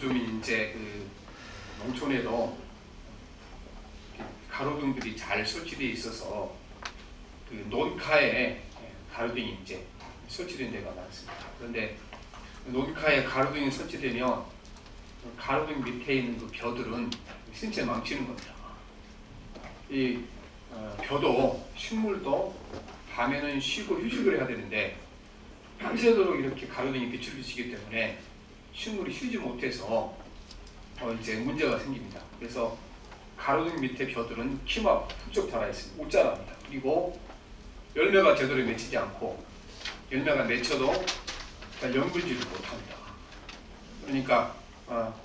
요즘 이제 그 농촌에도 가로등들이 잘 설치되어 있어서 그 논가에 가로등이 이제 설치된 데가 많습니다. 그런데 논가에 가로등이 설치되면 가로등 밑에 있는 그 벼들은 신체 망치는 겁니다. 이 벼도 식물도 밤에는 쉬고 휴식을 해야 되는데 밤새도록 이렇게 가로등이 빛을 비치기 때문에 식물이 쉬지 못해서 이제 문제가 생깁니다. 그래서 가로등 밑에 벼들은 키막 훌쩍 자라 있습니다. 못 자랍니다. 그리고 열매가 제대로 맺히지 않고 열매가 맺혀도 연근지를 못합니다. 그러니까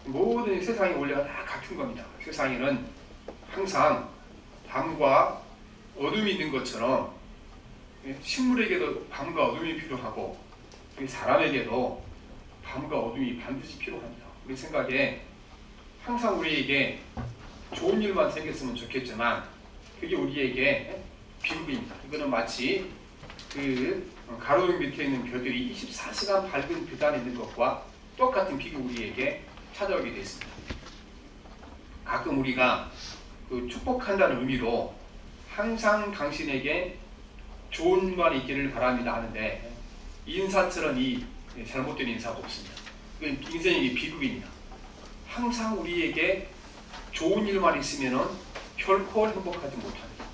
모든 세상의 원리가 다 같은 겁니다. 세상에는 항상 밤과 어둠이 있는 것처럼 식물에게도 밤과 어둠이 필요하고 사람에게도 밤과 어둠이 반드시 필요합니다. 우리 생각에 항상 우리에게 좋은 일만 생겼으면 좋겠지만 그게 우리에게 비극입니다. 이거는 마치 그 가로등 밑에 있는 벼들이 24시간 밝은 뷰 안에 있는 것과 똑같은 비극이 우리에게 찾아오게 되었습니다. 가끔 우리가 그 축복한다는 의미로 항상 당신에게 좋은 일만 있기를 바랍니다 하는데 인사처럼 이 잘못된 인사가 없습니다. 인생의 비극입니다. 항상 우리에게 좋은 일만 있으면 결코 행복하지 못합니다.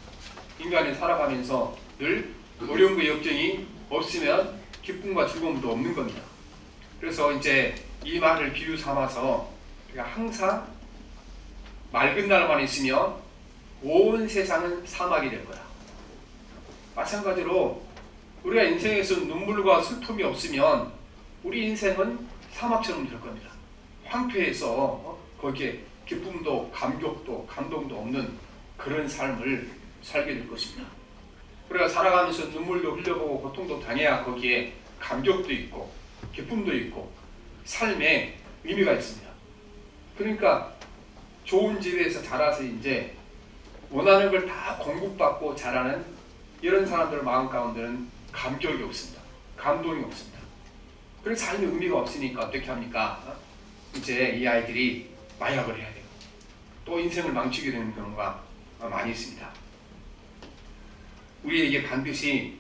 인간이 살아가면서 늘 어려움과 역경이 없으면 기쁨과 즐거움도 없는 겁니다. 그래서 이제 이 말을 비유 삼아서 우리가 항상 맑은 날만 있으면 온 세상은 사막이 될 거야. 마찬가지로 우리가 인생에서 눈물과 슬픔이 없으면 우리 인생은 사막처럼 될 겁니다. 황폐해서 거기에 기쁨도 감격도 감동도 없는 그런 삶을 살게 될 것입니다. 우리가 살아가면서 눈물도 흘려보고 고통도 당해야 거기에 감격도 있고 기쁨도 있고 삶에 의미가 있습니다. 그러니까 좋은 집에서 자라서 이제 원하는 걸 다 공급받고 자라는 이런 사람들 마음 가운데는 감격이 없습니다. 감동이 없습니다. 그래서 삶에 의미가 없으니까 어떻게 합니까? 이제 이 아이들이 마약을 해야 돼요. 또 인생을 망치게 되는 경우가 많이 있습니다. 우리에게 반드시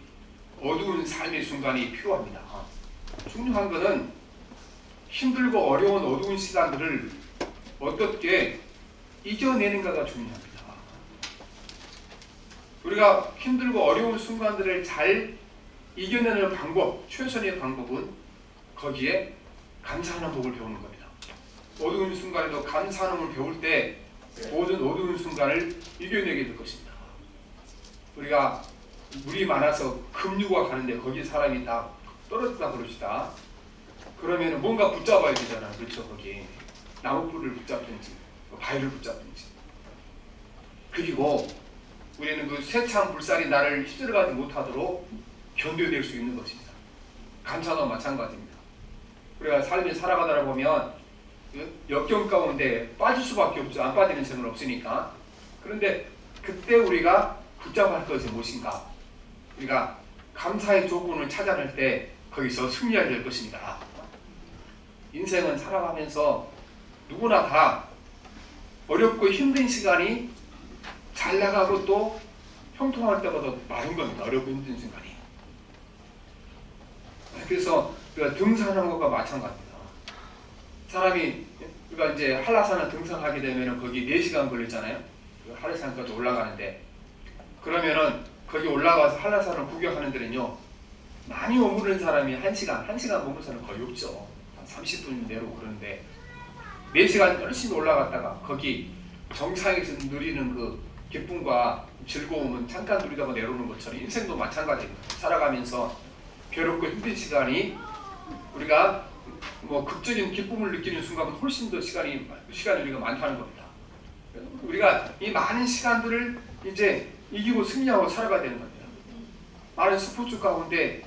어두운 삶의 순간이 필요합니다. 중요한 것은 힘들고 어려운 어두운 시간들을 어떻게 이겨내는가가 중요합니다. 우리가 힘들고 어려운 순간들을 잘 이겨내는 방법, 최선의 방법은 거기에 감사하는 법을 배우는 겁니다. 어두운 순간에도 감사하는 법을 배울 때 모든 어두운 순간을 이겨내게 될 것입니다. 우리가 물이 많아서 급류가 가는데 거기에 사람이 다 떨어졌다 그럽시다. 그러면 뭔가 붙잡아야 되잖아요. 그렇죠? 거기 나무뿔을 붙잡든지 바위를 붙잡든지. 그리고 우리는 그 쇠창 불살이 나를 휩쓸어가지 못하도록 견뎌낼 수 있는 것입니다. 감사도 마찬가지입니다. 우리가 삶을 살아가다 보면 역경 가운데 빠질 수밖에 없죠. 안 빠지는 생은 없으니까. 그런데 그때 우리가 붙잡아야 할 것이 무엇인가? 우리가 감사의 조건을 찾아낼 때 거기서 승리하게 될 것입니다. 인생은 살아가면서 누구나 다 어렵고 힘든 시간이 잘 나가고 또 형통할 때보다 많은 겁니다. 어렵고 힘든 순간이. 그래서 우리가 등산하는 것과 마찬가지입니다. 사람이 우리가 이제 한라산을 등산하게 되면 거기 4시간 걸리잖아요. 한라산까지 올라가는데 그러면은 거기 올라가서 한라산을 구경하는 데는요 많이 머무르는 사람이 1시간 머무르는 사람은 거의 없죠. 한 30분 내로 그러는데 4시간 열심히 올라갔다가 거기 정상에서 누리는 그 기쁨과 즐거움은 잠깐 누리다가 내려오는 것처럼 인생도 마찬가지입니다. 살아가면서 괴롭고 힘든 시간이 우리가 뭐 극적인 기쁨을 느끼는 순간은 훨씬 더 시간이 우리가 많다는 겁니다. 우리가 이 많은 시간들을 이제 이기고 승리하고 살아가야 되는 겁니다. 많은 스포츠 가운데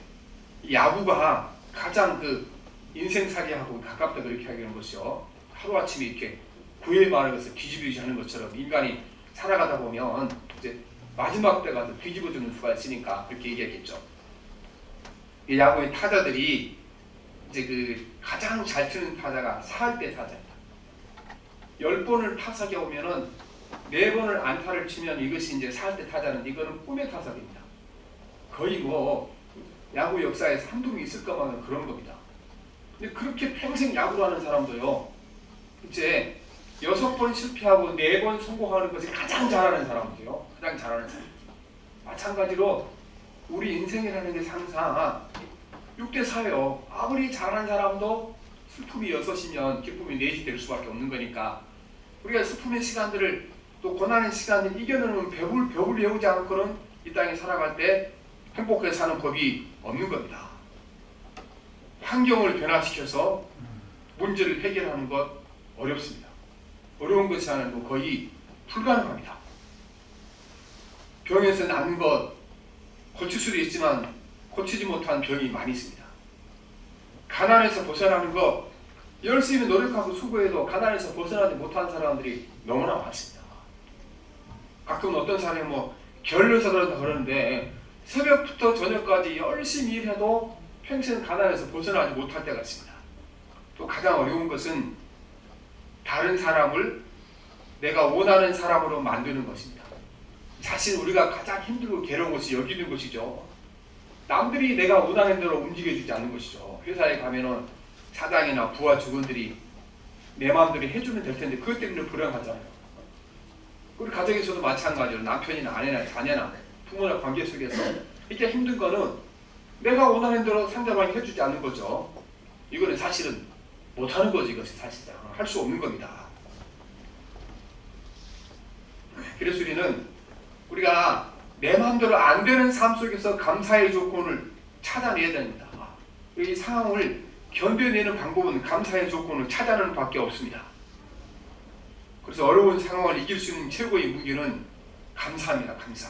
야구가 가장 그 인생 사기하고 가깝다 그렇게 하는 것이요. 하루아침에 이렇게 9회 말에 가서 뒤집어지지 하는 것처럼 인간이 살아가다 보면 이제 마지막 때 가서 뒤집어지는 수가 있으니까 그렇게 얘기했겠죠. 야구의 타자들이 이제 그 가장 잘 치는 타자가 4할 때 타자입니다. 10번을 타석에 오면은 4번을 안타를 치면 이것이 이제 살 때 타자는 이거는 꿈의 타석입니다. 거의 뭐 야구 역사에서 한두 명 있을 것만은 그런 겁니다. 근데 그렇게 평생 야구를 하는 사람도요, 이제 6번 실패하고 4번 성공하는 것이 가장 잘하는 사람이에요. 가장 잘하는 사람. 마찬가지로 우리 인생이라는 게 항상 6대 4예요. 아무리 잘하는 사람도 슬픔이 6이면 기쁨이 4이 될 수밖에 없는 거니까 우리가 슬픔의 시간들을 또 고난의 시간을 이겨내는 벽을 배우지 않고는 이 땅에 살아갈 때 행복하게 사는 법이 없는 겁니다. 환경을 변화시켜서 문제를 해결하는 것 어렵습니다. 어려운 것이 아니고 거의 불가능합니다. 병에서 난 것 고칠 수도 있지만 고치지 못한 병이 많이 있습니다. 가난에서 벗어나는 것 열심히 노력하고 수고해도 가난에서 벗어나지 못한 사람들이 너무나 많습니다. 가끔 어떤 사람이 뭐 결려서 그러는데 새벽부터 저녁까지 열심히 일해도 평생 가난에서 벗어나지 못할 때가 있습니다. 또 가장 어려운 것은 다른 사람을 내가 원하는 사람으로 만드는 것입니다. 사실 우리가 가장 힘들고 괴로운 것이 여기 있는 것이죠. 남들이 내가 원하는 대로 움직여주지 않는 것이죠. 회사에 가면은 사장이나 부하 직원들이 내 마음대로 해주면 될 텐데 그것 때문에 불행하잖아요. 우리 가정에서도 마찬가지로 남편이나 아내나 자녀나 부모나 관계 속에서 이렇게 힘든 거는 내가 원하는 대로 상대방이 해주지 않는 거죠. 이거는 사실은 못하는 거지. 이것이 사실상 할 수 없는 겁니다. 그래서 우리가 내 마음대로 안 되는 삶 속에서 감사의 조건을 찾아내야 됩니다. 이 상황을 견뎌내는 방법은 감사의 조건을 찾아내는 밖에 없습니다. 그래서 어려운 상황을 이길 수 있는 최고의 무기는 감사입니다. 감사.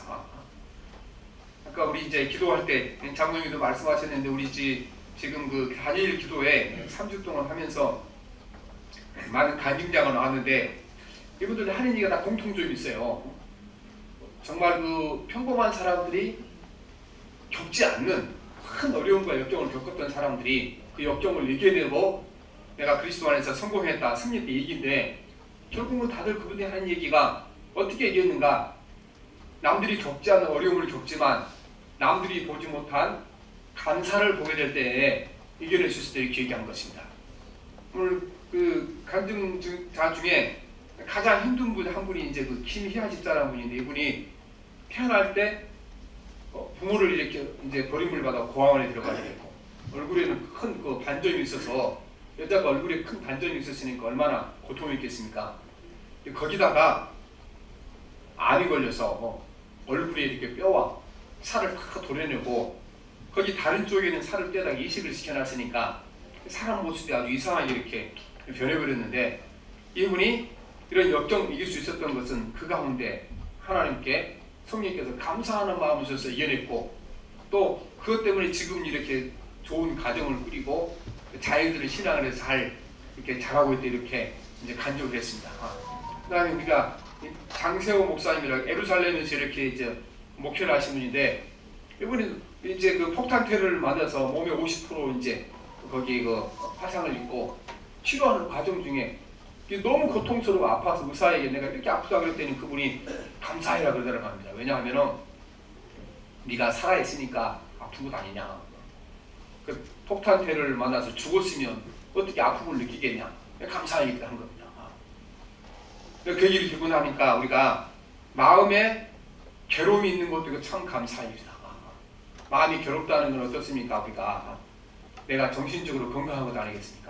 아까 우리 이제 기도할 때 장로님도 말씀하셨는데 우리 지금 그 단일 기도회 3주 동안 하면서 많은 간증자가 나왔는데 이분들 하는 얘기가 다 공통점이 있어요. 정말 그 평범한 사람들이 겪지 않는 큰 어려움과 역경을 겪었던 사람들이 그 역경을 이겨내고 내가 그리스도 안에서 성공했다, 승리했다 얘기인데 결국은 다들 그분이 하는 얘기가 어떻게 이겼는가? 남들이 겪지 않는 어려움을 겪지만 남들이 보지 못한 감사를 보게 될 때에 이겨낼 수 있을 때 이렇게 얘기한 것입니다. 오늘 그 간증자 중에 가장 힘든 분 한 분이 이제 그 김희아 집사라는 분인데 이분이 태어날 때 부모를 이렇게 이제 버림을 받아 고아원에 들어가게 되고 얼굴에는 큰 그 반점이 있어서 여자가 얼굴에 큰 반점이 있었으니까 얼마나 고통이 있겠습니까? 거기다가 암이 걸려서 얼굴에 이렇게 뼈와 살을 팍 도려내고 거기 다른 쪽에는 살을 떼다가 이식을 시켜놨으니까 사람 모습이 아주 이상하게 이렇게 변해버렸는데 이분이 이런 역경 이길 수 있었던 것은 그 가운데 하나님께 성령께서 감사하는 마음을 주셔서 이겨냈고 또 그것 때문에 지금 이렇게 좋은 가정을 꾸리고 자녀들을 신앙을 해서 잘 이렇게 잘하고 있다 이렇게 이제 간증을 했습니다. 그다음에 우리가 장세호 목사님이라고 예루살렘에서 이렇게 이제 목회를 하신 분인데 이분이 이제 그 폭탄 테러를 맞아서 몸에 50% 이제 거기 그 화상을 입고 치료하는 과정 중에 너무 고통스러워 아파서 의사에게 내가 이렇게 아프다 그랬더니 그분이 감사해라 그러더라고 합니다. 왜냐하면은 네가 살아있으니까 아픈 것 아니냐. 그 폭탄 테러를 만나서 죽었으면 어떻게 아픔을 느끼겠냐. 감사하겠다 한 겁니다. 그 얘기를 듣고 나니까 우리가 마음에 괴로움이 있는 것도 참 감사합니다. 마음이 괴롭다는 건 어떻습니까? 우리가 내가 정신적으로 건강한 것 아니겠습니까?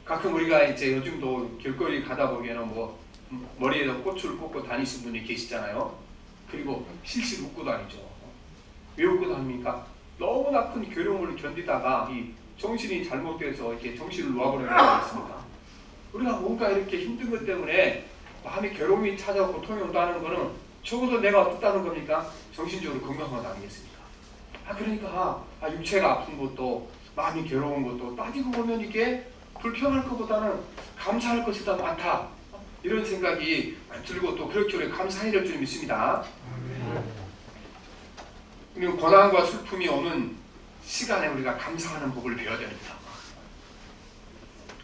가끔 우리가 이제 요즘도 길거리 가다 보면은 뭐 머리에다 꽃을 꽂고 다니시는 분이 계시잖아요. 그리고 실실 웃고 다니죠. 왜 웃고 다닙니까? 너무나 큰 괴로움을 견디다가 이 정신이 잘못돼서 이렇게 정신을 놓아버리는 거 아니겠습니까? 우리가 뭔가 이렇게 힘든 것 때문에 마음에 괴로움이 찾아오고 고통이 온다는 거는 적어도 내가 어떻다는 겁니까? 정신적으로 건강한 것 아니겠습니까? 그러니까 육체가 아픈 것도 마음이 괴로운 것도 따지고 보면 이게 불평할 것보다는 감사할 것이 더 많다. 이런 생각이 들고 또 그렇게 감사해야 될 줄 믿습니다. 그리고 고난과 슬픔이 오는 시간에 우리가 감사하는 법을 배워야 됩니다.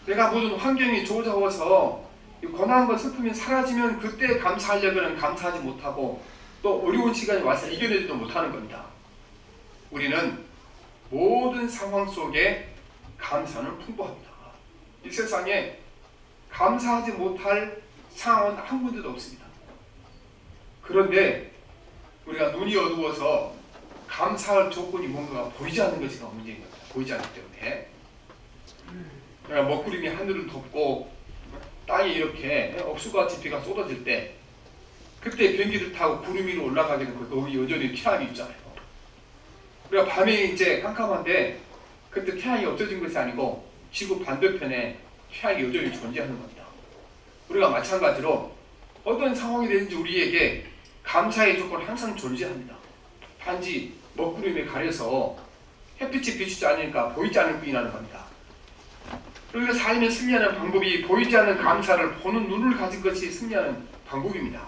내가 모든 환경이 좋아져서 고난과 것 슬픔이 사라지면 그때 감사하려면 감사하지 못하고 또 어려운 시간이 와서 이겨내지도 못하는 겁니다. 우리는 모든 상황 속에 감사는 풍부합니다. 이 세상에 감사하지 못할 상황은 한 군데도 없습니다. 그런데 우리가 눈이 어두워서 감사할 조건이 뭔가가 보이지 않는 것이 문제인 겁니다. 보이지 않기 때문에. 그러니까 먹구름이 하늘을 덮고 땅에 이렇게 억수같이 비가 쏟아질 때 그때 비행기를 타고 구름 위로 올라가게 되면 거기 여전히 태양이 있잖아요. 우리가 밤에 이제 깜깜한데 그때 태양이 없어진 것이 아니고 지구 반대편에 태양이 여전히 존재하는 겁니다. 우리가 마찬가지로 어떤 상황이 되는지 우리에게 감사의 조건은 항상 존재합니다. 단지 먹구름에 가려서 햇빛이 비추지 않으니까 보이지 않을 뿐이라는 겁니다. 우리가 삶에 승리하는 방법이 보이지 않는 감사를 보는 눈을 가진 것이 승리하는 방법입니다.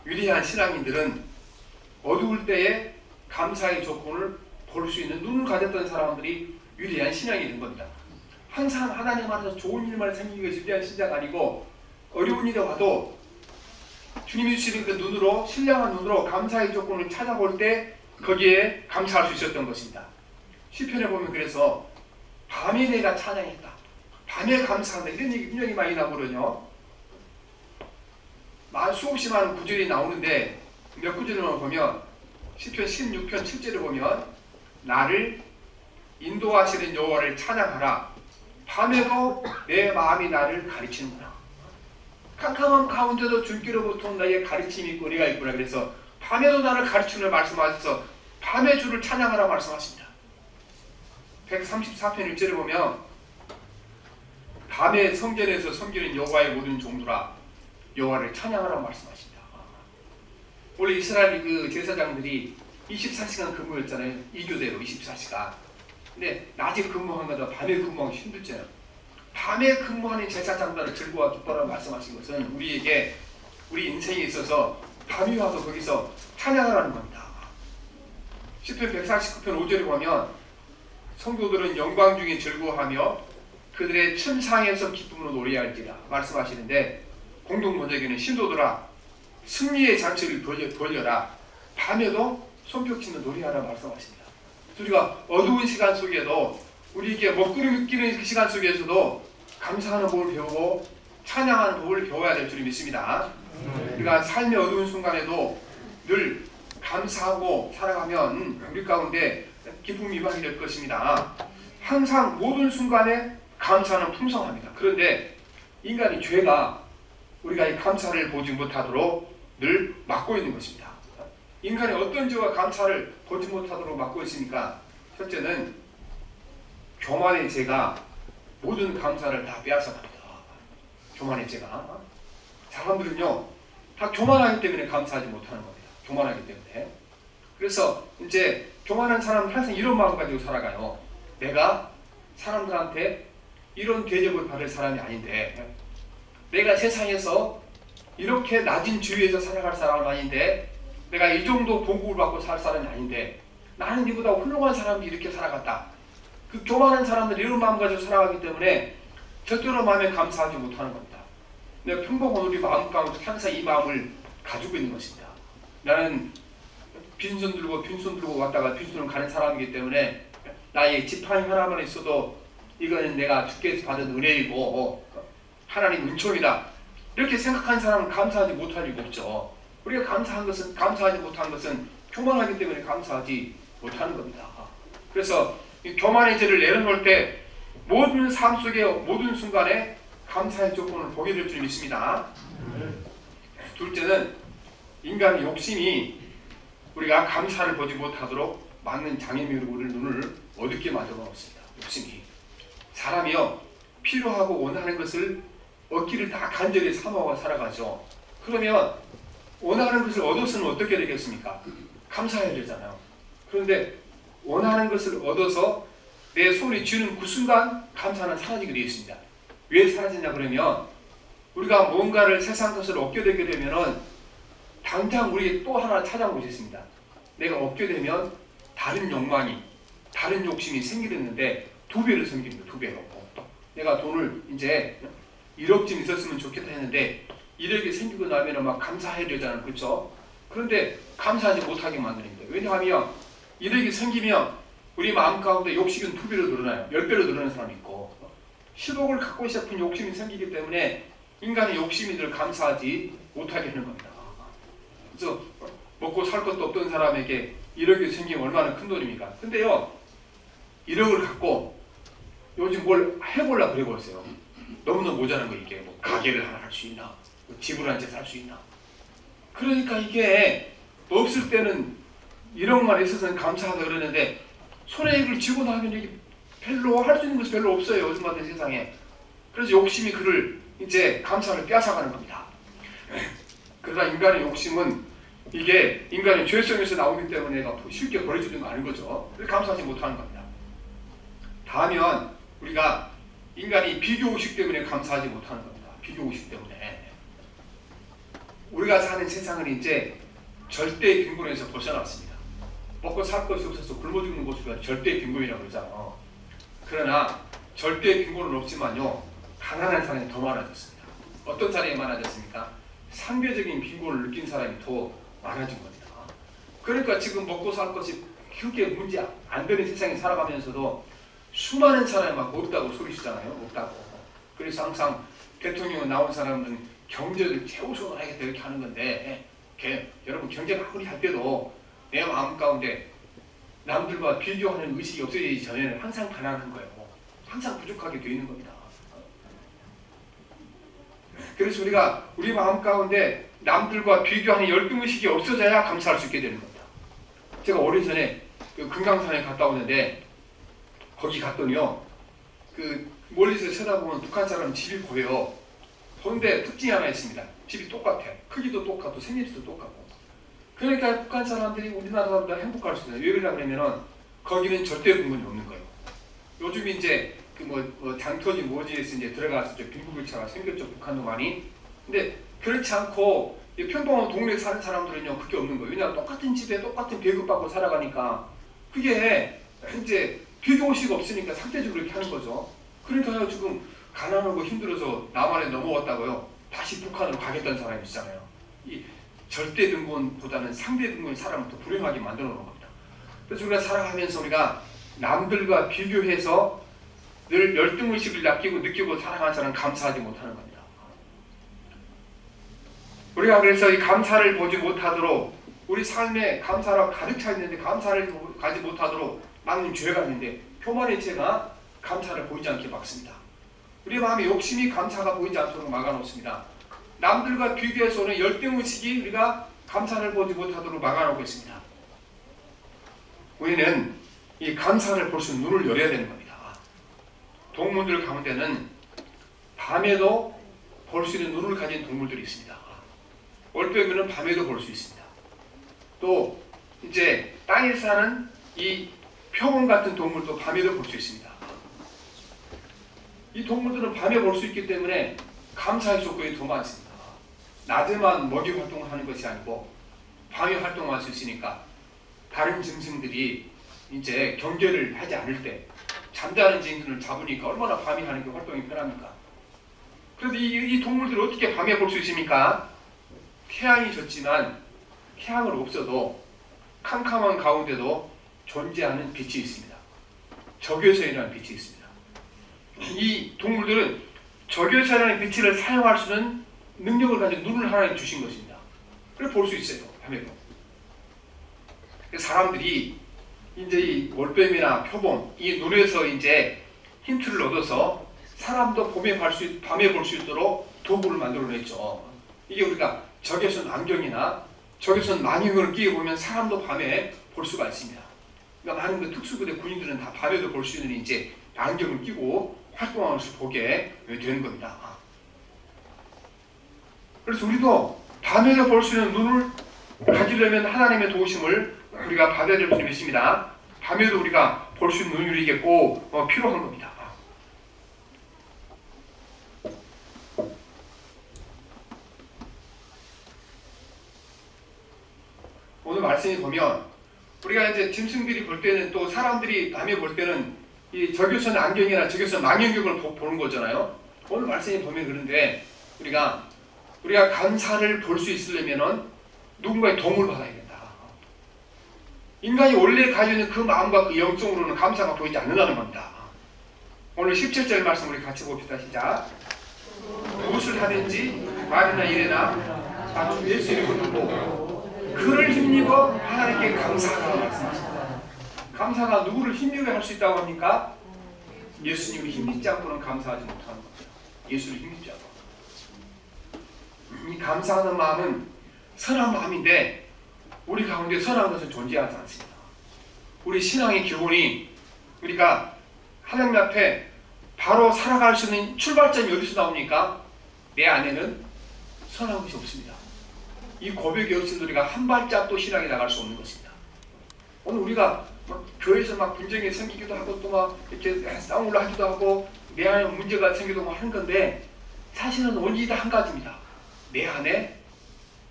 위대한 신앙인들은 어두울 때에 감사의 조건을 볼 수 있는 눈을 가졌던 사람들이 위대한 신앙이 된 겁니다. 항상 하나님 앞에서 좋은 일만 생기는 것이 위대한 신앙 아니고 어려운 일이 와도 주님이 주시는 그 눈으로 신령한 눈으로 감사의 조건을 찾아볼 때 거기에 감사할 수 있었던 것입니다. 시편에 보면 그래서 밤에 내가 찬양했다, 밤에 감사한다 이런 얘기 굉장히 많이 나오거든요. 수없이 많은 구절이 나오는데 몇 구절만 보면 시편 16편 7절을 보면 나를 인도하시는 여호와를 찬양하라, 밤에도 내 마음이 나를 가르치는구나. 캄캄한 가운데도 주께로부터 나의 가르침이 있고 은혜가 있구나. 그래서 밤에도 나를 가르치는 말씀하셔서 밤에 주를 찬양하라 말씀하십니다. 134편 1절을 보면 밤에 성전에서 섬기는 여호와의 모든 종들아 여호와를 찬양하라 말씀하십니다. 원래 이스라엘 그 제사장들이 24시간 근무였잖아요. 2교대로 24시간. 근데 낮에 근무한 거다 밤에 근무하기 힘들잖아요. 밤에 근무하는 제사장들을 즐거워 기뻐라 말씀하신 것은 우리에게 우리 인생에 있어서 밤이 와서 거기서 찬양하라는 겁니다. 시편 149편 5절에 보면 성도들은 영광 중에 즐거워하며 그들의 춤상에서 기쁨으로 노래할지라 말씀하시는데 공동번역에는 신도들아 승리의 잔치를 벌려라, 밤에도 손뼉치며 노래하라 말씀하십니다. 우리가 어두운 시간 속에도 우리에게 먹구름이 끼는 그 시간 속에서도 감사하는 법을 배우고 찬양하는 법을 배워야 될 줄 믿습니다. 우리가 삶의 어두운 순간에도 늘 감사하고 살아가면 우리 가운데 기쁨이 임하게 될 것입니다. 항상 모든 순간에 감사는 풍성합니다. 그런데 인간의 죄가 우리가 이 감사를 보지 못하도록 늘 막고 있는 것입니다. 인간이 어떤 죄와 감사를 보지 못하도록 막고 있습니까? 첫째는 교만의 죄가 모든 감사를 다 빼앗아갑니다. 교만의 죄가. 사람들은요 다 교만하기 때문에 감사하지 못하는 겁니다. 교만하기 때문에. 그래서 이제 교만한 사람은 항상 이런 마음 가지고 살아가요. 내가 사람들한테 이런 대접을 받을 사람이 아닌데, 내가 세상에서 이렇게 낮은 지위에서 살아갈 사람은 아닌데, 내가 이 정도 보급을 받고 살 사람이 아닌데, 나는 이보다 훌륭한 사람이 이렇게 살아갔다. 그 교만한 사람들이 이런 마음 가지고 살아가기 때문에 절대로 마음에 감사하지 못하는 겁니다. 내가 평범한 우리 마음 가운데 항상 이 마음을 가지고 있는 것입니다. 나는 빈손 들고 왔다가 빈손을 가는 사람이기 때문에 나의 지팡이 하나만 있어도 이거는 내가 주께서 받은 은혜이고 하나님 은총이다. 이렇게 생각하는 사람은 감사하지 못할 이유가 없죠. 우리가 감사하지 못하는 것은 교만하기 때문에 감사하지 못하는 겁니다. 그래서 이 교만의 죄를 내려놓을 때 모든 삶 속의 모든 순간에 감사의 조건을 보게 될 줄 믿습니다. 둘째는 인간의 욕심이 우리가 감사를 보지 못하도록 막는 장애물로 우리 눈을 어둡게 만들어 놓습니다. 욕심이. 사람이요 필요하고 원하는 것을 얻기를 다 간절히 사모하고 살아가죠. 그러면 원하는 것을 얻었으면 어떻게 되겠습니까? 감사해야 되잖아요. 그런데 원하는 것을 얻어서 내 손이 쥐는 그 순간 감사는 사라지게 되어 있습니다. 왜 사라지냐 그러면 우리가 뭔가를 세상 것을 얻게 되게 되면은 당장 우리에게 또 하나 찾아오고 있습니다. 내가 얻게 되면 다른 욕망이, 다른 욕심이 생기는데 두 배로 생깁니다. 두 배로. 내가 돈을 이제 1억 좀 있었으면 좋겠다 했는데 1억이 생기고 나면 막 감사해야 되잖아요. 그렇죠? 그런데 감사하지 못하게 만드는 거예요. 왜냐하면 1억이 생기면 우리 마음 가운데 욕심은 2배로 늘어나요. 10배로 늘어나는 사람이 있고 10억을 갖고 싶은 욕심이 생기기 때문에 인간의 욕심이 늘 감사하지 못하게 하는 겁니다. 그래서 먹고 살 것도 없던 사람에게 1억이 생기면 얼마나 큰 돈입니까? 근데요 1억을 갖고 요즘 뭘 해보려고 그러고 있어요. 너무너무 모자란 거 이게 뭐 가게를 하나 할 수 있나? 뭐 집을 한 채 살 수 있나? 그러니까 이게 없을 때는 1억만 있어서는 감사하다 그러는데 손해액을 지고 나면 이게 별로 할 수 있는 것이 별로 없어요. 요즘 같은 세상에. 그래서 욕심이 그를 이제 감사를 빼앗아가는 겁니다. 그러나 인간의 욕심은 이게 인간의 죄성에서 나오기 때문에 쉽게 버려지는 거 아닌 거죠. 그래서 감사하지 못하는 겁니다. 다음은 우리가 인간이 비교의식 때문에 감사하지 못하는 겁니다. 비교의식 때문에. 우리가 사는 세상은 이제 절대의 빈곤에서 벗어났습니다. 먹고 살 것이 없어서 굶어 죽는 모습이 절대의 빈곤이라고 그러잖아요. 그러나 절대의 빈곤은 없지만요. 가난한 사람이 더 많아졌습니다. 어떤 사람이 많아졌습니까? 상대적인 빈곤을 느낀 사람이 더 많아진 겁니다. 그러니까 지금 먹고 살 것이 크게 문제 안 되는 세상에 살아가면서도 수많은 사람이 막 없다고 소리치잖아요. 없다고. 그래서 항상 대통령 나온 사람은 경제를 최우선하겠다 이렇게 하는 건데 여러분 경제 마무리 할 때도 내 마음 가운데 남들과 비교하는 의식이 없어지기 전에는 항상 가난한 거예요. 항상 부족하게 되어 있는 겁니다. 그래서 우리가 우리 마음 가운데 남들과 비교하는 열등의식이 없어져야 감사할 수 있게 되는 겁니다. 제가 오래전에 그 금강산에 갔다 오는데 거기 갔더니요 그 멀리서 쳐다보면 북한 사람 집이 보여요. 그런데 특징이 하나 있습니다. 집이 똑같아. 크기도 똑같고 생김새도 똑같고. 그러니까 북한 사람들이 우리나라 사람보다 행복할 수 있어요. 왜 그러냐면은 거기는 절대 빈곤이 없는 거예요. 요즘 이제 그 장터지 뭐지에서 이제 들어가서 빈부격차가 생겼죠. 북한도 많이. 근데 그렇지 않고 평범한 동네에 사는 사람들은요 그게 없는 거예요. 왜냐하면 똑같은 집에 똑같은 배급받고 살아가니까 그게 이제 비교의식 없으니까 상대적으로 이렇게 하는 거죠. 그러니까요 지금 가난하고 힘들어서 남한에 넘어왔다고요 다시 북한으로 가겠다는 사람이 있잖아요. 이 절대 빈곤보다는 상대 빈곤이 사람을 더 불행하게 만들어 놓은 겁니다. 그래서 우리가 살아가면서 우리가 남들과 비교해서 늘 열등의식을 느끼고 살아가는 사람은 감사하지 못하는 겁니다. 우리가 그래서 이 감사를 보지 못하도록 우리 삶에 감사가 가득 차 있는데 감사를 가지 못하도록 막는 죄가 있는데 표만의 죄가 감사를 보이지 않게 막습니다. 우리 마음의 욕심이 감사가 보이지 않도록 막아놓습니다. 남들과 비교해서 오는 열등의식이 우리가 감사를 보지 못하도록 막아놓고 있습니다. 우리는 이 감사를 볼 수 있는 눈을 열어야 되는 겁니다. 동물들 가운데는 밤에도 볼 수 있는 눈을 가진 동물들이 있습니다. 올빼미는 밤에도 볼 수 있습니다. 또 이제 땅에 사는 이 표범 같은 동물도 밤에도 볼 수 있습니다. 이 동물들은 밤에 볼 수 있기 때문에 감사의 조건이 더 많습니다. 낮에만 먹이 활동을 하는 것이 아니고 밤에 활동할 수 있으니까 다른 짐승들이 이제 경계를 하지 않을 때 잠자는 짐승을 잡으니까 얼마나 밤에 하는 게 활동이 편합니까? 그래서 이 동물들을 어떻게 밤에 볼 수 있습니까? 태양이 졌지만 태양은 없어도 캄캄한 가운데도 존재하는 빛이 있습니다. 적외선이라는 빛이 있습니다. 이 동물들은 적외선이라는 빛을 사용할 수 있는 능력을 가진 눈을 하나님 주신 것입니다. 그래서 볼 수 있어요. 밤에도. 사람들이 이제 이 올빼미나 표범 이 눈에서 이제 힌트를 얻어서 사람도 밤에 볼 수 있도록 도구를 만들어냈죠. 이게 우리가 적외선 안경이나 적외선 망원경을 끼고 보면 사람도 밤에 볼 수가 있습니다. 그러니까 많은 그 특수부대 군인들은 다 밤에도 볼 수 있는 이제 안경을 끼고 활동하는 것을 보게 되는 겁니다. 그래서 우리도 밤에도 볼 수 있는 눈을 가지려면 하나님의 도우심을 우리가 받아야 될 줄을 믿습니다. 밤에도 우리가 볼 수 있는 눈이 이게 꼭 필요한 겁니다. 오늘 말씀에 보면 우리가 이제 짐승들이 볼 때는 또 사람들이 밤에 볼 때는 이 적외선 안경이나 적외선 망원경을 보는 거잖아요. 오늘 말씀에 보면 그런데 우리가 감사를 볼 수 있으려면은 누군가의 도움을 받아야 된다. 인간이 원래 가지고 있는 그 마음과 그 영성으로는 감사가 보이지 않는다는 겁니다. 오늘 17절 말씀 우리 같이 봅시다. 시작. 무엇을 하든지 말이나 일이나 다 주 예수 이름으로 듣고 그를 힘입어 하나님께 감사하라고 말씀하십니다. 감사가 누구를 힘입게 할 수 있다고 합니까? 예수님을 힘입지 않고는 감사하지 못하는 겁니다. 예수를 힘입지 않고. 이 감사하는 마음은 선한 마음인데 우리 가운데 선한 것은 존재하지 않습니다. 우리 신앙의 기본이 우리가 하나님 앞에 바로 살아갈 수 있는 출발점이 어디서 나옵니까? 내 안에는 선한 것이 없습니다. 이 고백이 없으면 우리가 한 발짝도 신앙에 나갈 수 없는 것입니다. 오늘 우리가 막 교회에서 막 분쟁이 생기기도 하고 또 막 이렇게 싸움을 하기도 하고 내 안에 문제가 생기도 막 하는 건데 사실은 원인이 다 한 가지입니다. 내 안에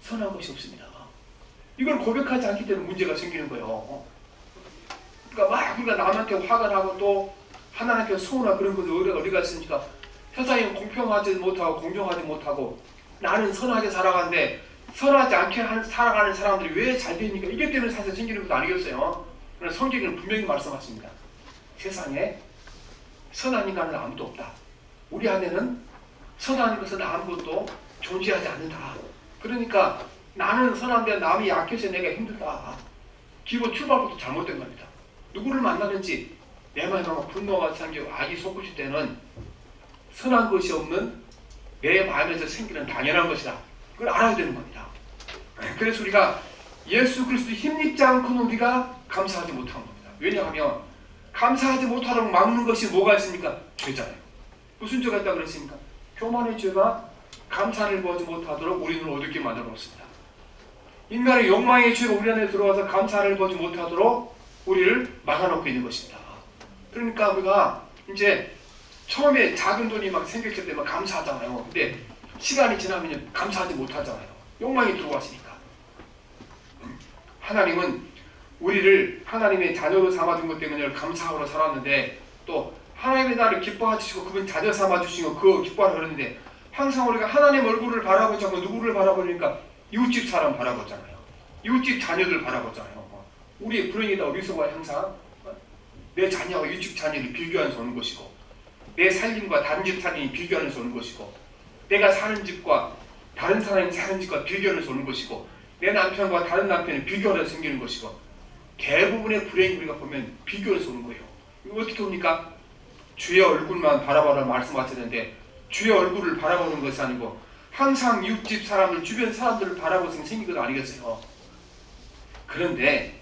선한 것이 없습니다. 이걸 고백하지 않기 때문에 문제가 생기는 거예요. 그러니까 막 우리가 남한테 화가 나고 또 하나님께 소원하고 그런 것을 어디가 있으니까 세상에 공평하지 못하고 공정하지 못하고 나는 선하게 살아가는데 선하지 않게 살아가는 사람들이 왜 잘 됩니까? 이게 때문에 사실 생기는 것도 아니겠어요. 그러나 성경에는 분명히 말씀하십니다. 세상에 선한 인간은 아무도 없다. 우리 안에는 선한 것은 아무것도 존재하지 않는다. 그러니까 나는 선한데 남이 약해서 내가 힘들다. 기본 출발부터 잘못된 겁니다. 누구를 만나든지 내 마음에 분노가 생기고 악이 솟구칠 때는 선한 것이 없는 내 마음에서 생기는 당연한 것이다. 그걸 알아야 되는 겁니다. 그래서 우리가 예수 그리스도 힘입지 않고는 우리가 감사하지 못하는 겁니다. 왜냐하면 감사하지 못하도록 막는 것이 뭐가 있습니까? 죄잖아요. 무슨 죄가 있다고 그랬습니까? 교만의 죄가 감사를 보지 못하도록 우리는 어둡게 만들어 놓습니다. 인간의 욕망의 죄가 우리 안에 들어와서 감사를 보지 못하도록 우리를 막아놓고 있는 것입니다. 그러니까 우리가 이제 처음에 작은 돈이 막 생겼을 때 막 감사하잖아요. 근데 시간이 지나면 감사하지 못하잖아요. 욕망이 들어왔으니까. 하나님은 우리를 하나님의 자녀로 삼아준 것 때문에 감사하고 살았는데 또 하나님의 나를 기뻐해 주시고 그분 자녀 삼아 주시고 그거 기뻐하라 그러는데 항상 우리가 하나님 얼굴을 바라보지 않고 누구를 바라보니까 이웃집 사람 바라보잖아요. 이웃집 자녀들 바라보잖아요. 우리의 불행이 다 어디서 와요? 항상 내 자녀와 이웃집 자녀를 비교하면서 오는 것이고 내 살림과 다른 집 살림이 비교하면서 오는 것이고 내가 사는 집과 다른 사람이 사는 집과 비교하면서 오는 것이고 내 남편과 다른 남편이 비교하면서 생기는 것이고 대부분의 불행이 우리가 보면 비교해서 오는 거예요. 이거 어떻게 옵니까? 주의 얼굴만 바라보라 말씀하셨는데 주의 얼굴을 바라보는 것이 아니고 항상 이웃집 사람들, 주변 사람들을 바라보면 생긴 것 아니겠어요? 그런데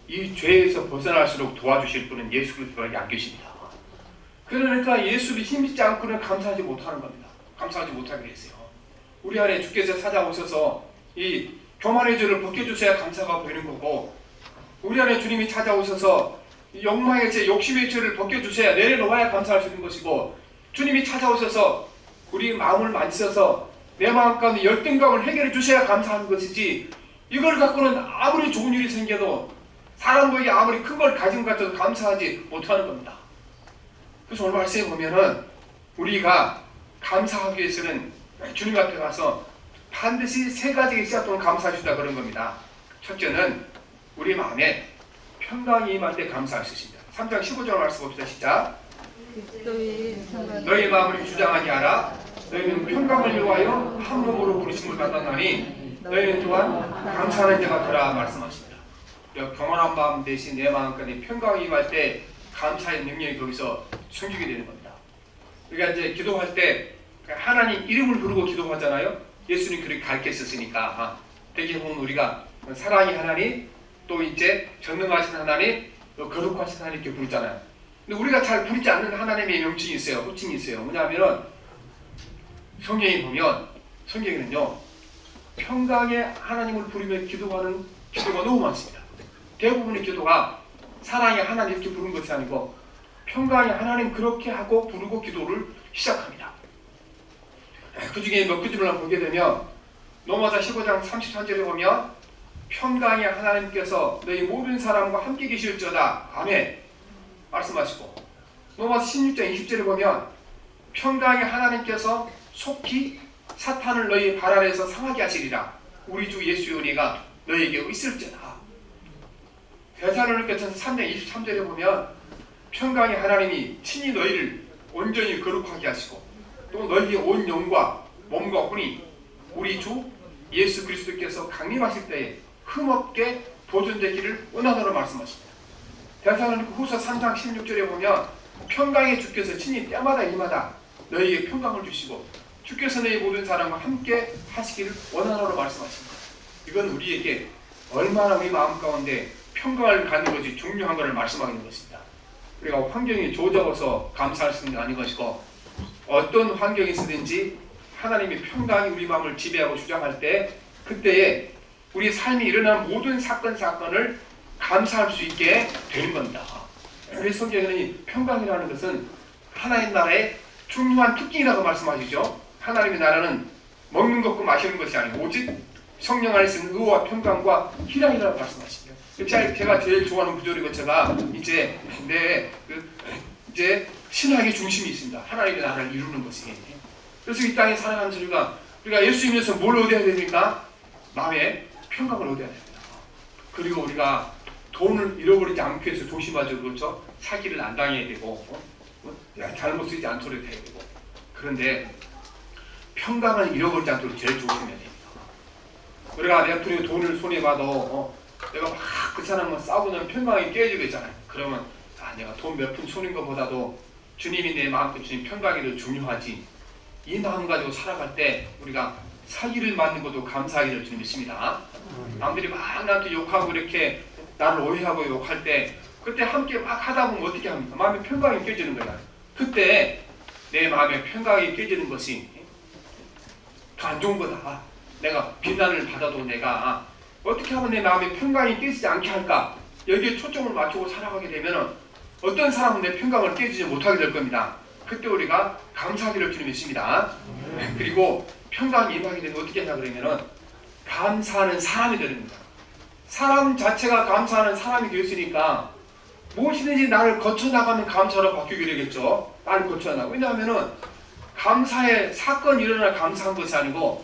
이 죄에서 벗어날수록 도와주실 분은 예수 그리스도밖에 안 계십니다. 그러니까 예수를 힘입지 않고는 감사하지 못하는 겁니다. 감사하지 못하게 했어요. 우리 안에 주께서 찾아오셔서 이 교만의 죄를 벗겨주셔야 감사가 보이는 거고 우리 안에 주님이 찾아오셔서 욕망의 죄, 욕심의 죄를 벗겨주셔야 내려놓아야 감사할 수 있는 것이고 주님이 찾아오셔서 우리 마음을 만지셔서 내 마음 가운데 열등감을 해결해 주셔야 감사하는 것이지 이걸 갖고는 아무리 좋은 일이 생겨도 사람들이 아무리 큰 걸 가진 것 같아도 감사하지 못하는 겁니다. 그래서 오늘 말씀에 보면은 우리가 감사하기 위해서는 주님 앞에 가서 반드시 세 가지의 시작도는 감사하시다 그런 겁니다. 첫째는 우리 마음에 평강이 임할 때 감사할 수 있습니다. 3장 15절 말씀 봅시다. 시작. 너희 마음을 주장하지 않아 너희는 평강을 위하여 한 몸으로 부르심을 받았나니 너희는 또한 감사하는 자가 되라 말씀하십니다. 경건한 마음 대신 내 마음까지 평강이 임할 때 감사의 능력이 거기서 생기게 되는 겁니다. 우리가 이제 기도할 때 하나님 이름을 부르고 기도하잖아요. 예수님 그렇게 가르쳤으니까 되게 보면 우리가 사랑의 하나님 또 이제 전능하신 하나님 또 거룩하신 하나님 이렇게 부르잖아요. 근데 우리가 잘 부르지 않는 하나님의 명칭이 있어요. 호칭이 있어요. 뭐냐면은 성경에 보면 성경에는요 평강의 하나님을 부르며 기도하는 기도가 너무 많습니다. 대부분의 기도가 사랑의 하나님 이렇게 부르는 것이 아니고 평강의 하나님 그렇게 하고 부르고 기도를 시작합니다. 그 중에 몇 구절을 한번 보게 되면 로마서 15장 33절에 보면 평강의 하나님께서 너희 모든 사람과 함께 계실지어다 아멘 말씀하시고 로마서 16장 20절에 보면 평강의 하나님께서 속히 사탄을 너희 발 아래에서 상하게 하시리라. 우리 주 예수의 은혜가 너희에게 있을지어다. 데살로니가전서 3장 23절에 보면 평강의 하나님이 친히 너희를 온전히 거룩하게 하시고 또 너희의 온 영과 몸과 혼이 우리 주 예수 그리스도께서 강림하실 때에 흠없게 보존되기를 원하노라 말씀하십니다. 데살로니가 후서 3장 16절에 보면 평강의 주께서 친히 때마다 일마다 너희에게 평강을 주시고 주께서 너희 모든 사람과 함께 하시기를 원하노라 말씀하십니다. 이건 우리에게 얼마나 우리 마음 가운데 평강을 갖는 것이 중요한 것을 말씀하는 것입니다. 우리가 환경이 좋아져서 감사할 수 있는 게 아닌 것이고 어떤 환경이 있으든지 하나님의 평강이 우리 마음을 지배하고 주장할 때 그때에 우리 삶이 일어난 모든 사건을 감사할 수 있게 되는 겁니다. 그래서 성경에는 이 평강이라는 것은 하나님 나라의 중요한 특징이라고 말씀하시죠. 하나님의 나라는 먹는 것과 마시는 것이 아니고 오직 성령 안에 있는 의와 평강과 희락이라고 말씀하십니다. 제가 제일 좋아하는 구절이고 제가 이제 이제 신학의 중심이 있습니다. 하나님의 나라를 이루는 것이. 그래서 이 땅에 살아가는 우리가 예수 믿으면서 뭘 얻어야 됩니까? 마음의 평강을 얻어야 됩니다. 그리고 우리가 돈을 잃어버리지 않기 위해서 조심하죠. 그렇죠? 사기를 안 당해야 되고 잘못 쓰지 않도록 해야 되고 그런데 평강을 잃어버리지 않도록 제일 조심해야 됩니다. 우리가 내가 돈을 손해봐도 내가 막 그 사람과 싸우면 평강이 깨지게 되잖아요. 그러면 내가 돈 몇 푼 손인 것보다도 주님이 내 마음껏 주님 평강이 더 중요하지. 이 마음 가지고 살아갈 때 우리가 사기를 맞는 것도 감사하기를 주님 믿습니다. 남들이 막 나한테 욕하고 이렇게 나를 오해하고 욕할 때 그때 함께 막 하다 보면 어떻게 합니까? 마음의 평강이 깨지는 거야. 그때 내 마음의 평강이 깨지는 것이 더 안 좋은 거다. 내가 비난을 받아도 내가 어떻게 하면 내 마음의 평강이 깨지지 않게 할까? 여기에 초점을 맞추고 살아가게 되면 어떤 사람은 내 평강을 깨지지 못하게 될 겁니다. 그때 우리가 감사하기를 주님 믿습니다. 그리고 평강이 임하게 되면 어떻게 하냐 그러면은 감사하는 사람이 되는 겁니다. 사람 자체가 감사하는 사람이 되었으니까 무엇이든지 나를 거쳐나가면 감사로 바뀌게 되겠죠. 나를 거쳐나가. 왜냐하면은 감사의 사건이 일어나 감사한 것이 아니고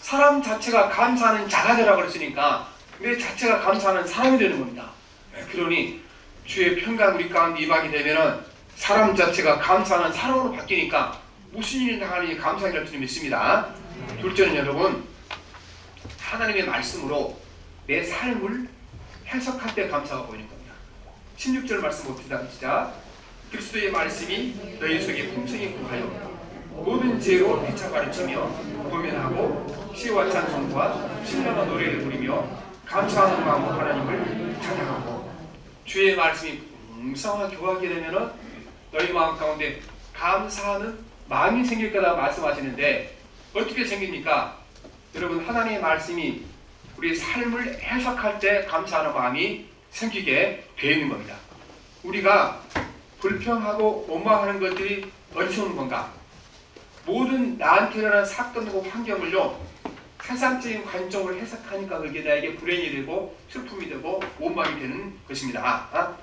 사람 자체가 감사하는 자가 되라고 그랬으니까 내 자체가 감사하는 사람이 되는 겁니다. 그러니 주의 평강 우리 가운데 임하게 되면은 사람 자체가 감사하는 사람으로 바뀌니까 무슨 일이 당하니 감사하기를 주님 믿습니다. 둘째는 여러분 하나님의 말씀으로 내 삶을 해석할 때 감사가 보이는 겁니다. 16절 말씀 봅시다. 시작. 그리스도의 말씀이 너희 속에 풍성히 구하여 모든 지혜로 피차 가르치며 고면하고 시와 찬송과 신령한 노래를 부리며 감사하는 마음으로 하나님을 찬양하고 주의 말씀이 풍성하게 교하게 되면은 너희 마음 가운데 감사하는 마음이 생길 거라 말씀하시는데 어떻게 생깁니까? 여러분 하나님의 말씀이 우리 삶을 해석할 때 감사하는 마음이 생기게 되어 있는 겁니다. 우리가 불평하고 원망하는 것들이 어디서 오는 건가? 모든 나한테 일어난 사건과 환경을요 세상적인 관점으로 해석하니까 그게 나에게 불행이 되고 슬픔이 되고 원망이 되는 것입니다.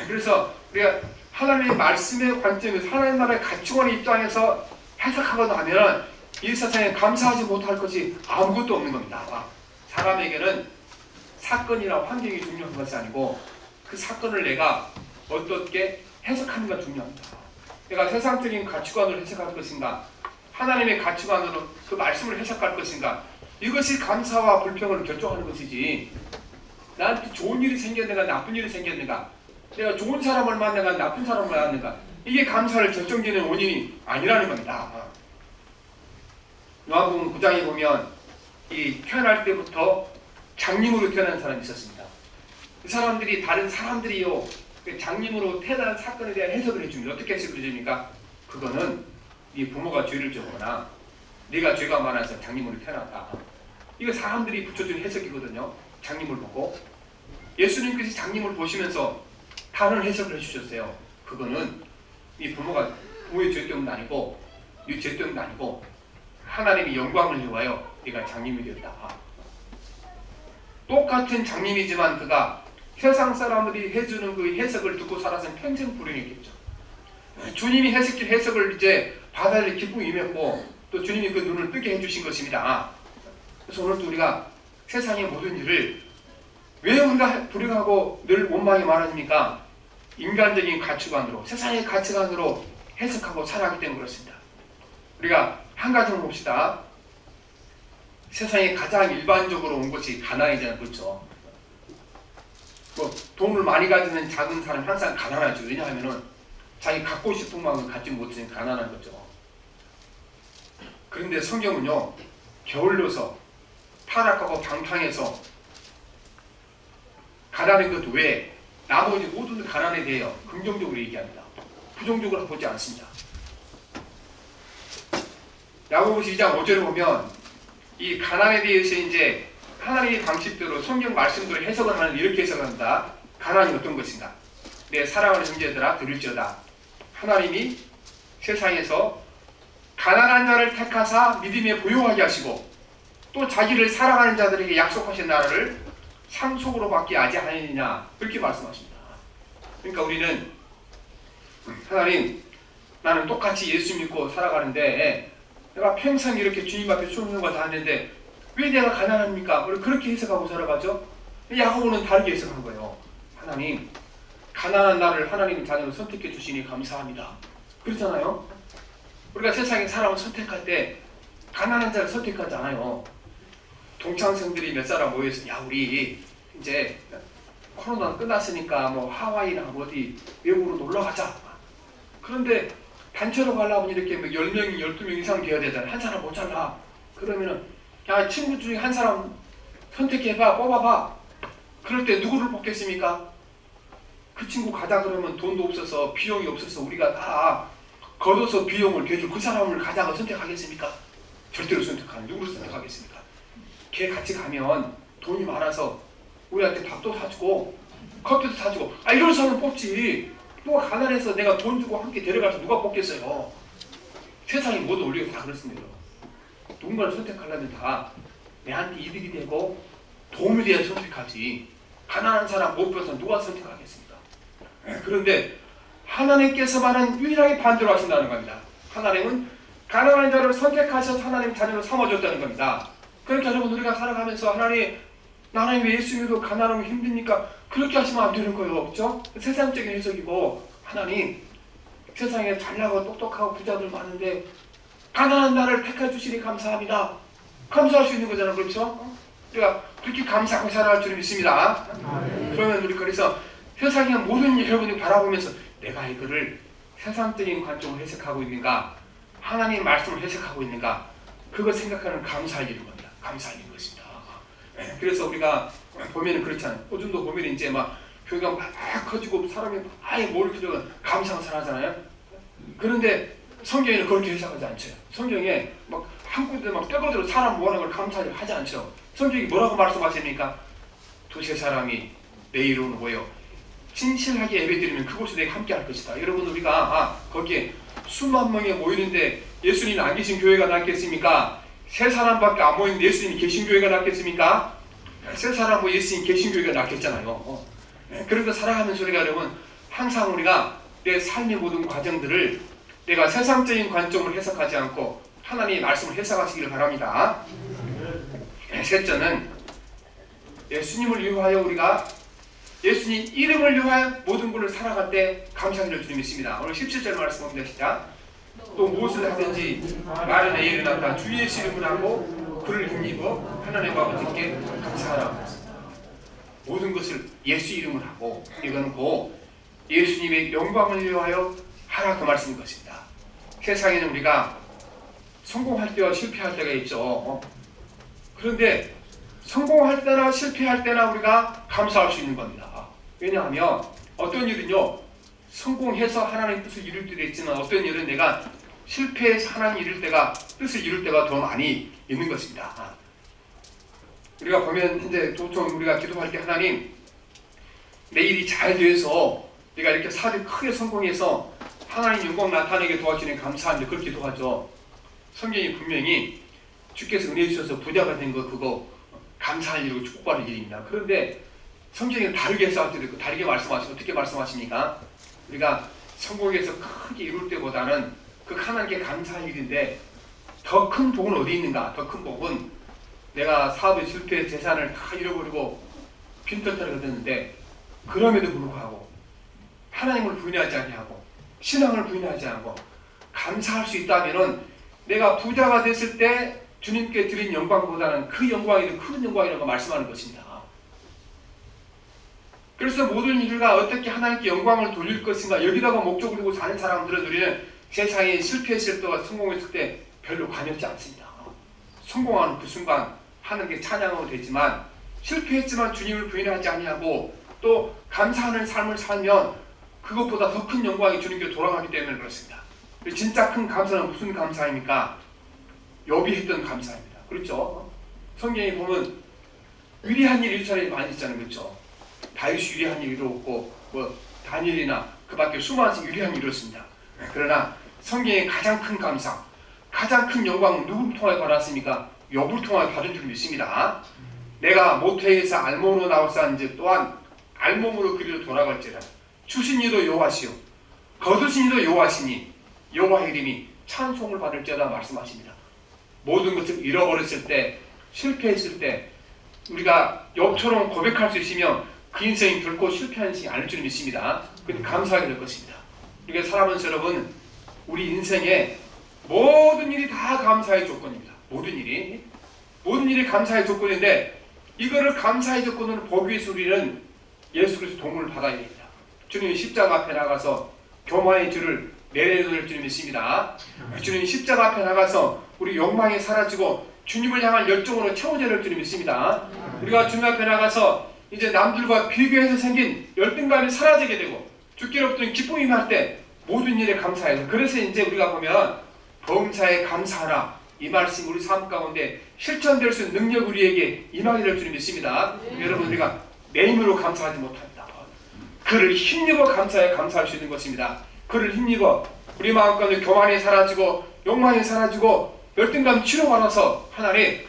그래서 우리가 하나님의 말씀의 관점에서 하나님 나라의 가치관의 입장에서 해석하고 나면 이 세상에 감사하지 못할 것이 아무것도 없는 겁니다. 사람에게는 사건이나 환경이 중요한 것이 아니고 그 사건을 내가 어떻게 해석하는가 중요합니다. 내가 세상적인 가치관으로 해석할 것인가 하나님의 가치관으로 그 말씀을 해석할 것인가 이것이 감사와 불평을 결정하는 것이지 나한테 좋은 일이 생겼는가 나쁜 일이 생겼는가 내가 좋은 사람을 만나가 나쁜 사람을 만났는가 이게 감사를 결정짓는 원인이 아니라는 겁니다. 요한복음 9장에 보면 이 태어날 때부터 장님으로 태어난 사람이 있었습니다. 그 사람들이 다른 사람들이요 장님으로 태어난 사건에 대한 해석을 해줍니다. 어떻게 해석을 해줍니까? 그거는 네 부모가 죄를 지었거나 네가 죄가 많아서 장님으로 태어났다. 이거 사람들이 붙여준 해석이거든요. 장님을 보고 예수님께서 장님을 보시면서 다른 해석을 해주셨어요. 그거는 네 부모의 죄 때문은 아니고 네 죄 때문은 아니고 하나님의 영광을 위하여 네가 장님이 되었다. 똑같은 장님이지만 그가 세상 사람들이 해주는 그 해석을 듣고 살아서는 평생 불행했겠죠. 주님이 해석한 해석을 이제 바다를 기쁨이 임했고 또 주님이 그 눈을 뜨게 해주신 것입니다. 그래서 오늘도 우리가 세상의 모든 일을 왜 우리가 불행하고 늘 원망이 많으니까 인간적인 가치관으로 세상의 가치관으로 해석하고 살아가기 때문에 그렇습니다. 우리가 한 가지만 봅시다. 세상에 가장 일반적으로 온 것이 가난이잖아요. 그렇죠? 뭐 돈을 많이 가지는 작은 사람은 항상 가난하죠. 왜냐하면은 자기 갖고 싶은 마음을 갖지 못하니 가난한 거죠. 그런데 성경은요, 게을러서 타락하고 방탕해서 가난한 것 외에 나머지 모든 가난에 대해 긍정적으로 얘기합니다. 부정적으로 보지 않습니다. 야고보서 2장 5절에 보면 이 가난에 대해서 이제 하나님의 방식대로 성경 말씀대로 해석을 하는 이렇게 해석합니다. 가난이 어떤 것인가? 내 사랑하는 형제들아 들을지어다. 하나님이 세상에서 가난한 자를 택하사 믿음에 부요하게 하시고 또 자기를 사랑하는 자들에게 약속하신 나라를 상속으로 받게 하지 않느냐 그렇게 말씀하십니다. 그러니까 우리는 하나님 나는 똑같이 예수 믿고 살아가는데 내가 평생 이렇게 주님 앞에 충성과 다 했는데 왜 내가 가난합니까? 그렇게 해석하고 살아가죠. 야고보는 다르게 해석한 거예요. 하나님 가난한 나를 하나님 자녀로 선택해 주시니 감사합니다. 그렇잖아요. 우리가 세상에 사람을 선택할 때 가난한 자를 선택하지 않아요. 동창생들이 몇 사람 모여서 야 우리 이제 코로나 끝났으니까 뭐 하와이나 어디 외국으로 놀러 가자. 그런데 단체로 가려면 이렇게 10명이 12명 이상 돼야 되잖아요. 한 사람 모자라. 그러면은 야 친구 중에 한 사람 선택해봐 뽑아봐. 그럴 때 누구를 뽑겠습니까? 그 친구 가자 그러면 돈도 없어서 비용이 없어서 우리가 다 걷어서 비용을 대줄 그 사람을 가자고 선택하겠습니까? 절대로 선택하는 누구를 선택하겠습니까? 걔 같이 가면 돈이 많아서 우리한테 밥도 사주고 커피도 사주고 이런 사람을 뽑지. 누가 가난해서 내가 돈 주고 함께 데려가서 누가 뽑겠어요? 세상이 모두 우리가 다 그렇습니다. 누군가를 선택하려면 다 내한테 이득이 되고 도움이 돼야 선택하지. 가난한 사람 못 빼서 누가 선택하겠습니까? 그런데 하나님께서만은 유일하게 반대로 하신다는 겁니다. 하나님은 가난한 자를 선택하셔서 하나님 자녀로 삼아줬다는 겁니다. 그러니까 여러분 우리가 살아가면서 나는 왜 예수 믿고 가난하면 힘드니까 그렇게 하시면 안 되는 거예요. 그렇죠? 세상적인 해석이고 하나님 세상에 잘나고 똑똑하고 부자들 많은데 가난한 나를 택해 주시니 감사합니다. 감사할 수 있는 거잖아요. 그렇죠? 우리가 그렇게 감사하고 살아갈 줄 믿습니다. 그러면 우리 그래서 세상의 모든 일 여러분이 바라보면서 내가 이거를 세상적인 관점으로 해석하고 있는가 하나님 말씀을 해석하고 있는가 그거 생각하는 감사할 일인 겁니다. 감사할 일인 것입니다. 그래서 우리가 보면은 그렇잖아요. 요즘도 보면 이제 막 교회가 막 커지고 사람이 아예 몰리고 감상사하잖아요. 그런데 성경에는 그렇게 해석하지 않죠. 성경에 막 한 군데 막 떠거들어 사람 원하는 걸 감사를 하지 않죠. 성경이 뭐라고 말씀하십니까? 두세 사람이 내 이름으로 모여 진실하게 예배드리면 그곳에 내가 함께 할 것이다. 여러분 우리가 거기에 수만 명이 모이는데 예수님이 안 계신 교회가 낫겠습니까? 세 사람밖에 안 모이는데 예수님이 계신 교회가 낫겠습니까? 세 사람 뭐 예수님 계신 교회가 낫겠잖아요. 그러니까 살아가면서 우리가 여러분 항상 우리가 내 삶의 모든 과정들을 내가 세상적인 관점을 해석하지 않고 하나님의 말씀을 해석하시기를 바랍니다. 셋째는 예수님을 위하여 우리가 예수님 이름을 위하여 모든 것을 살아갈 때 감사하기를 주님 믿습니다. 오늘 17절 말씀합니다. 시작. 또 무엇을 하든지 말은 내 일을 낳다 주 예수 이름을 하고 그를 힘입어 하나님 아버지께 감사하라. 모든 것을 예수 이름을 하고 이거는 곧 예수님의 영광을 위하여 하라 그 말씀인 것입니다. 세상에는 우리가 성공할 때와 실패할 때가 있죠. 그런데 성공할 때나 실패할 때나 우리가 감사할 수 있는 겁니다. 왜냐하면 어떤 일은요 성공해서 하나님의 뜻을 이룰 때도 있지만 어떤 일은 내가 실패해서 하나님 이룰 때가 뜻을 이룰 때가 더 많이 있는 것입니다. 우리가 보면 이제 보통 우리가 기도할 때 하나님 내 일이 잘 돼서 내가 이렇게 사업이 크게 성공해서 하나님 영광 나타내게 도와주니 감사합니다. 그렇게 기도하죠. 성경이 분명히 주께서 은혜 주셔서 부자가 된 거 그거 감사할 일이고 축복받을 일입니다. 그런데 성경이 다르게 해석할 때도 다르게 말씀하시고 어떻게 말씀하십니까? 우리가 성공해서 크게 이룰 때보다는 그 하나님께 감사할 일인데 더 큰 복은 어디 있는가? 더 큰 복은 내가 사업에 실패해 재산을 다 잃어버리고 빈털터리 얻었는데 그럼에도 불구하고 하나님을 부인하지 아니하고 신앙을 부인하지 않고 감사할 수 있다면은 내가 부자가 됐을 때 주님께 드린 영광보다는 그 영광이 더 큰 영광이라고 말씀하는 것입니다. 그래서 모든 일과 어떻게 하나님께 영광을 돌릴 것인가 여기다가 목적을 두고 사는 사람들은 우리는 세상에 실패했을 때와 성공했을 때 별로 관여하지 않습니다. 성공하는 그 순간 하나님께 찬양하면 되지만 실패했지만 주님을 부인하지 아니하고 또 감사하는 삶을 살면 그것보다 더 큰 영광이 주님께 돌아가기 때문에 그렇습니다. 진짜 큰 감사는 무슨 감사입니까? 욥이 했던 감사입니다. 그렇죠? 성경에 보면 위대한 일 일처럼 많이 있잖아요. 그렇죠? 다윗이 위대한 일 이루었고 뭐 다니엘이나 그 밖에 수많은 위대한 일을 이뤘습니다. 그러나 성경의 가장 큰 감사, 가장 큰 영광은 누구를 통해 받았습니까? 욥을 통해 받은 줄 믿습니다. 내가 모태에서 알몸으로 나왔사는즉 또한 알몸으로 그리로 돌아갈지라. 주신 이도 여호와시요 거두신 이도 여호와시니 여호와의 이름이 찬송을 받을지어다 말씀하십니다. 모든 것을 잃어버렸을 때, 실패했을 때 우리가 욥처럼 고백할 수 있으면 그 인생이 결코 실패한 인생이 아닐 줄 믿습니다. 그런데 감사하게 될 것입니다. 그러니까 살아가면서 여러분, 우리 인생에 모든 일이 다 감사의 조건입니다. 모든 일이 감사의 조건인데 이거를 감사의 조건으로 보기 위해서 우리는 예수 그리스도 도움을 받아야 됩니다. 주님이 십자가 앞에 나가서 교만의 죄를 내려놓을 줄 믿습니다. 주님이 십자가 앞에 나가서 우리 욕망이 사라지고 주님을 향한 열정으로 채워질 줄 믿습니다. 우리가 주님 앞에 나가서 이제 남들과 비교해서 생긴 열등감이 사라지게 되고 죽기로부터 기쁨이 날 때 모든 일에 감사해서 그래서 이제 우리가 보면 범사에 감사하라 이 말씀 우리 삶 가운데 실천될 수 있는 능력 우리에게 임하게 될 줄 믿습니다. 여러분 우리가 내 힘으로 감사하지 못합니다. 그를 힘입어 감사할 수 있는 것입니다. 그를 힘입어 우리 마음 가운데 교만이 사라지고 욕망이 사라지고 열등감 치료받아서 하나님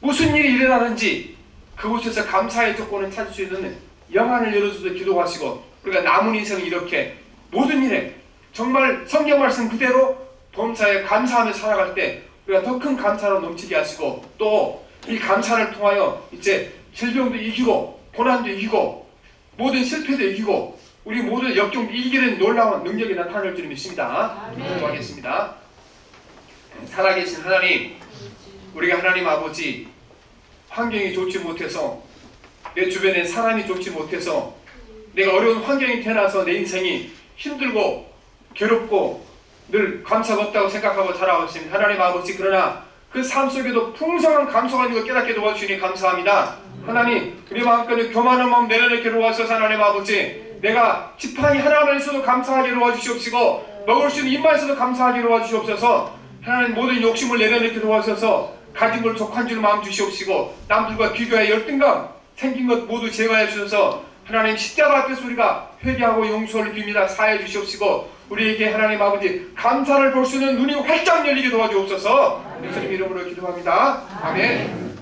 무슨 일이 일어나는지 그곳에서 감사의 조건을 찾을 수 있는 영안을 열어주셔서 기도하시고 우리가 남은 인생을 이렇게 모든 일에 정말 성경 말씀 그대로 범사에 감사하며 살아갈 때 우리가 더 큰 감사로 넘치게 하시고 또 이 감사를 통하여 이제 질병도 이기고 고난도 이기고 모든 실패도 이기고 우리 모든 역경도 이기는 놀라운 능력이 나타날 줄 믿습니다. 기도하겠습니다. 살아계신 하나님, 우리가 하나님 아버지 환경이 좋지 못해서 내 주변에 사람이 좋지 못해서 내가 어려운 환경이 태어나서 내 인생이 힘들고 괴롭고 늘 감사가 없다고 생각하고 살아왔습니다. 하나님 아버지 그러나 그 삶 속에도 풍성한 감사가 있는 걸 깨닫게 도와주시니 감사합니다. 하나님 우리 마음까지 교만한 마음 내려놓게 도와주셔서 하나님 아버지 내가 지팡이 하나만 있어도 감사하게 도와주시옵시고 먹을 수 있는 입만 있어도 감사하게 도와주시옵소서. 하나님 모든 욕심을 내려놓게 도와주셔서 가진 걸 족한 줄 마음 주시옵시고 남들과 비교해 열등감 생긴 것 모두 제거해 주셔서 하나님 십자가 앞에서 우리가 회개하고 용서를 빕니다. 사해 주시옵시고 우리에게 하나님 아버지 감사를 볼 수 있는 눈이 활짝 열리게 도와주옵소서. 예수님 이름으로 기도합니다. 아멘.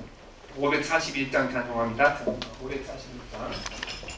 541장 찬송합니다. 541장